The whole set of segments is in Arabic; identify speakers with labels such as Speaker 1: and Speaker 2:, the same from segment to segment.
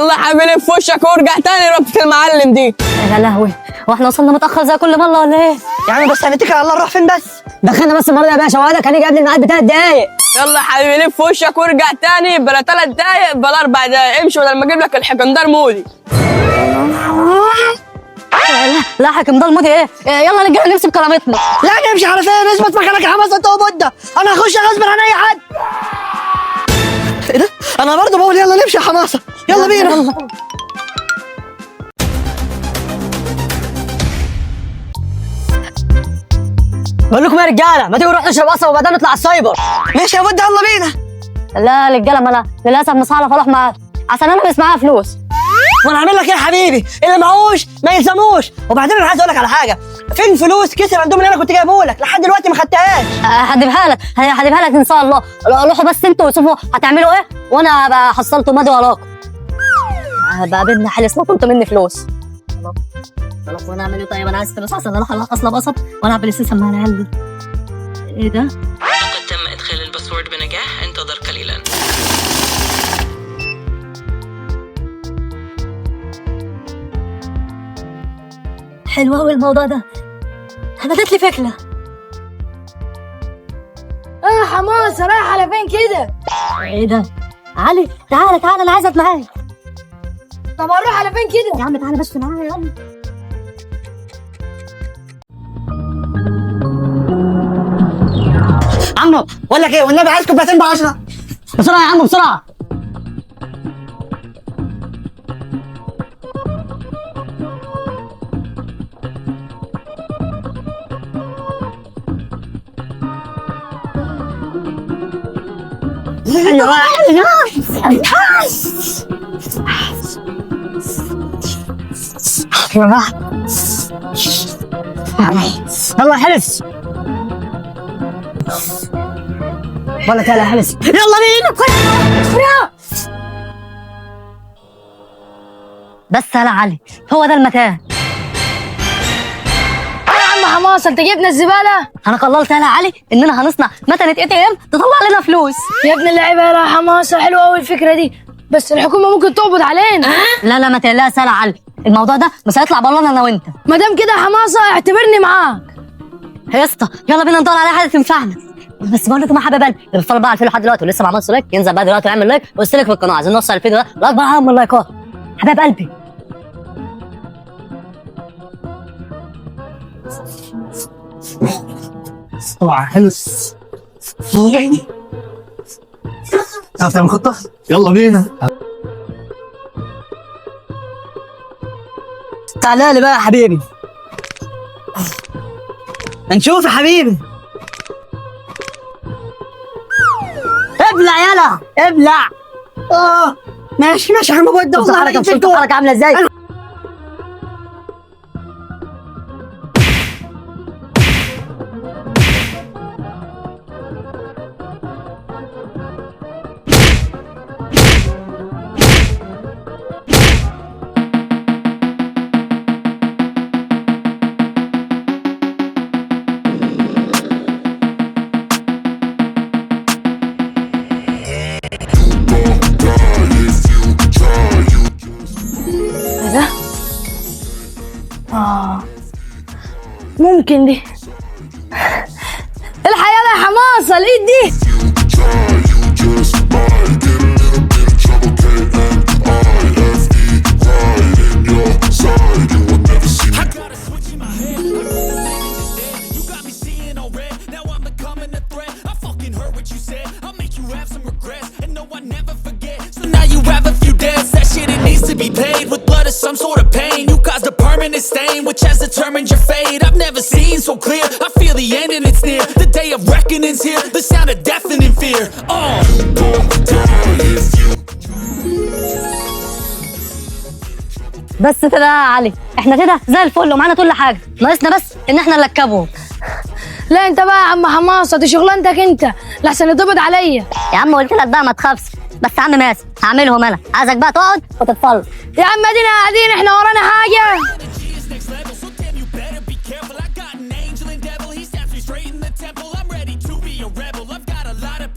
Speaker 1: يلا حبيبي في وشك وارجع تاني ربة المعلم دي.
Speaker 2: يا لهوي، واحنا وصلنا متاخر زي كل مره ولا ايه؟
Speaker 3: يعني بس هنتكل على الله نروح فين بس؟
Speaker 2: دخلنا بس المره دي يا باشا، وهذا كان يجي قبل الميعاد ب3 دقايق.
Speaker 1: يلا حبيبي في وشك وارجع تاني بلا 3 دقايق بلا 4 دقايق، امشي بدل ما اجيب لك الحكندار مودي.
Speaker 2: لا حكم ده المودي ايه؟ يلا نرجع نمسك كرامتنا.
Speaker 3: لا نمشي على فين؟ اثبت مكانك يا حماسه انت وبده، انا هخش غصب عن اي حد. ايه ده؟ انا برضه بقول يلا نمشي يا حماسه، يلا بينا.
Speaker 2: بقول لكم يا رجاله، ما تيجوا نروح نشرب قصب وبعدين نطلع على السايبر.
Speaker 3: ماشي يا بده يلا بينا.
Speaker 2: لا رجاله، ما للاسف مش هعرف اروح معاك عشان انا مش معايا فلوس.
Speaker 3: وانا هعمل لك ايه يا حبيبي؟ اللي معهوش ما يلزموش. وبعدين انا عايز اقول لك على حاجه، فين فلوس كيس الاندومي اللي انا كنت جايبه لك؟ لحد دلوقتي ما خدتهاش.
Speaker 2: هجيبها لك ان شاء الله. روحوا بس انتوا وشوفوا هتعملوا ايه، وانا بقى حصلت ماضي وراكم. بقى بدنا حل اسمه كنتوا مني فلوس. خلاص وانا اعمل ايه طيب؟ انا عايز فلوس عشان اروح اصلا بقصب وانا بلاي ستيشن مع العيال دي. ايه ده؟
Speaker 4: لقد تم ادخال الباسورد بنجاح، انتظر قليلا.
Speaker 2: حلو قوي الموضوع ده، بدت لي فكره.
Speaker 5: حماسه رايح على فين كده؟
Speaker 2: ايه ده؟ علي تعالى انا عايزك معايا.
Speaker 5: طب هنروح على فين كده؟
Speaker 2: يا عم تعالى بس معايا يلا.
Speaker 3: عمو بقول لك ايه، والنبي عايز كوبايتين ب10.
Speaker 2: بسرعه يا عم بسرعه.
Speaker 3: يلا حلف. والله تعالى حلف. يلا بينا.
Speaker 2: بس يا علي هو ده المكان.
Speaker 5: يا عم حماسه انت جبنا الزباله؟
Speaker 2: انا قررت يا علي اننا هنصنع مكنه ATM تطلع لنا فلوس.
Speaker 5: يا ابن اللعيبه يا حماسه، حلوه قوي الفكره دي، بس الحكومه ممكن تقبض علينا.
Speaker 2: لا ما تقلقش يا علي، الموضوع ده بس هيطلع بلانا انا وانت.
Speaker 5: ما دام كده يا حماسه اعتبرني معاك.
Speaker 2: يا اسطى يلا بينا ندور على حاجه تنفعنا. بس بقول لكم يا حبايب قلبي، اللي بيتفرج بقى على الفيديو لحد دلوقتي ولسه ما عملش لايك ينزل بقى دلوقتي ويعمل لايك ويشترك في القناه، عايزين نوصل الفيديو ده لاكبر عدد من اللايكات حبايب قلبي.
Speaker 3: طبعا حلو. تعرف تعمل خطه؟ يلا بينا. تعالى لي بقى يا حبيبي، نشوف يا حبيبي. ابلع يلا ابلع. ماشي يا عم بودة.
Speaker 2: شفت الحركه عامله ازاي؟
Speaker 5: ممكن دي الحياه يا حماسه الايد دي.
Speaker 6: Some sort of pain, you caused a permanent stain, which has determined your fate. I've never seen so clear, I feel the end and it's near. The day of reckoning's here, the sound of deafening fear.
Speaker 2: بس كده يا علي، احنا كده زي الفل ومعانا كل حاجه، ناقصنا بس ان احنا نركبهم.
Speaker 5: لا انت بقى يا عم حماسه، دي شغلانتك انت، لحسن يتقبض عليا.
Speaker 2: يا عم قلت لك بقى ما تخافش، بس يا عم ماشي هعملهم انا، عايزك بقى تقعد وتتفرج.
Speaker 5: يا عم ادينا قاعدين، احنا ورانا حاجه.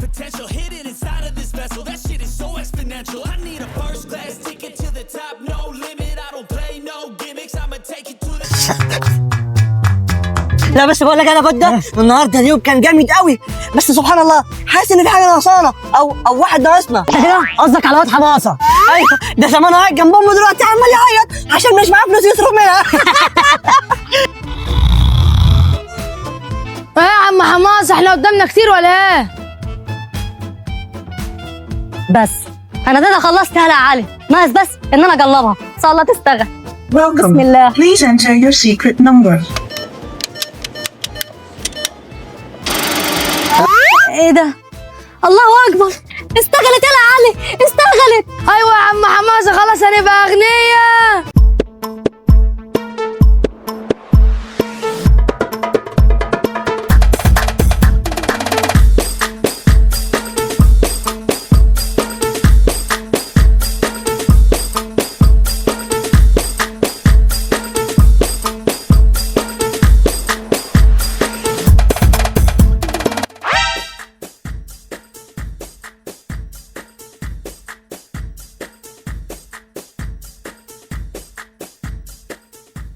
Speaker 6: Potential hidden inside of this vessel. That shit is so exponential. I need a first class ticket to the
Speaker 3: لا بس بقول لك انا بودة النهارده اليوم كان جامد قوي، بس سبحان الله حاسس ان في حاجه ناقصانا او واحد ناقصنا.
Speaker 2: انت كده قصدك على واد حماسه؟
Speaker 3: ايوه ده زمان قاعد جنب امه دلوقتي عمال يعيط عشان مش معاه فلوس يصرف منها.
Speaker 5: ايه يا عم حماس، احنا قدامنا كتير ولا ايه؟
Speaker 2: بس انا كده خلصت يا علي، ناقص بس ان انا اجلبها ان شاء الله تشتغل.
Speaker 7: Welcome.
Speaker 2: بسم الله.
Speaker 7: Please enter your secret number.
Speaker 2: ايه ده؟ الله اكبر، اشتغلت يا علي، اشتغلت.
Speaker 5: ايوه يا عم حماسه، خلاص هنبقى اغنياء.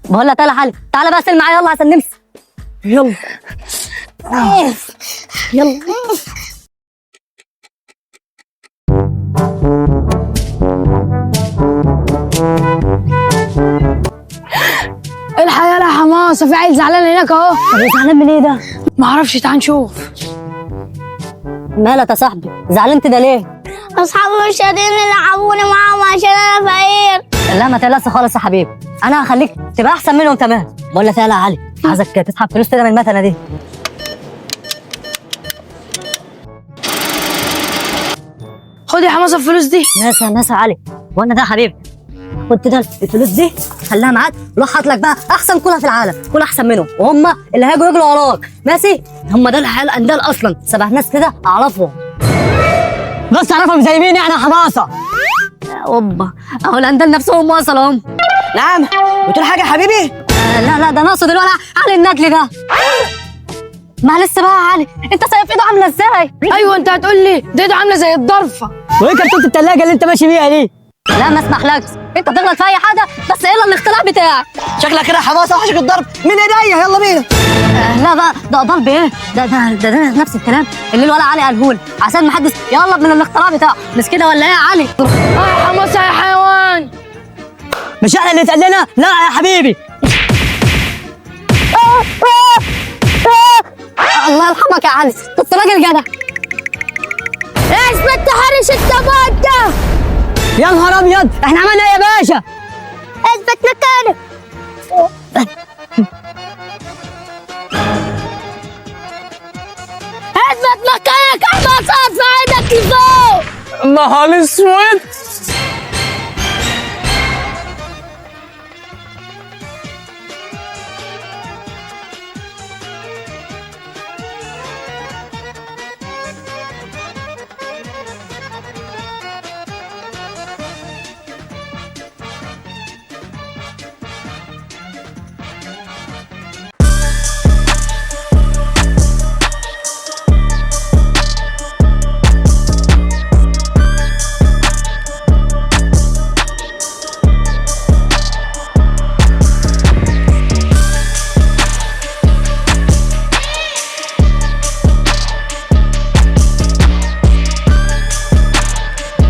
Speaker 2: بقول لك يا علي، تعالى بقى سل معايا يلا عشان نمشي.
Speaker 3: يلا
Speaker 2: يلا.
Speaker 5: الحق يا حماسه، في عيل زعلان هناك اهو.
Speaker 2: طب زعلان من ايه ده؟
Speaker 5: معرفش، تعال نشوف.
Speaker 2: مالك يا صاحبي؟ زعلانت ده ليه؟
Speaker 8: اصحابي مش قادرين يلعبوني معاهم عشان انا فقير.
Speaker 2: لا ما تقلقش خالص يا حبيبي، انا هخليك تبقى احسن منهم كمان. بقول لك يا علي، عايزك تسحب فلوس كده من المكنه دي.
Speaker 5: خد يا حماسه الفلوس دي.
Speaker 2: ناس يا علي، وانا ده يا حبيبي خد كده الفلوس دي خليها معاك، روح هات لك بقى احسن كلها في العالم، كل احسن منهم، وهم اللي هيجوا يجروا وراك ماشي. هم ده الحياه الاندال اصلا، 7 ناس كده اعرفهم. بس اعرفهم زي مين يعني يا حماسه؟ اوبا، اهو الاندال نفسهم وصلوا هم.
Speaker 3: نعم بتقول حاجه يا حبيبي؟
Speaker 2: لا ده ناقصه دلوقتي علي النجل ده. معلش بقى يا علي، انت شايف ايده عامله ازاي؟
Speaker 5: ايوه انت هتقول لي ده ايده عامله زي الضرفه.
Speaker 3: وايه كرتونه الثلاجه اللي انت ماشي بيها دي؟
Speaker 2: لا ما اسمحلكش، انت تغلط في اي حاجه بس الا الاختلاع بتاعك.
Speaker 3: شكلك كده حماسه وحشك الضرب من ايديا. يلا بينا.
Speaker 2: لا بقى ده ضرب ايه؟ ده نفس الكلام اللي الولا علي قاله لي عشان ما حدش يقرب من الاختراع بتاعه، مش كده ولا ايه يا علي؟
Speaker 5: يا حماسه يا حيوان.
Speaker 3: مش احنا اللي اتقلنا؟ لا يا حبيبي.
Speaker 2: الله يرحمك يا علي، كنت راجل جدع.
Speaker 8: اثبت تحرش التبات ده.
Speaker 3: يا نهار ابيض، احنا عملنا ايه يا باشا؟
Speaker 8: اثبت مكانك. اثبت مكانك. احمد صوت في عينك لفوق.
Speaker 1: نهار اسود.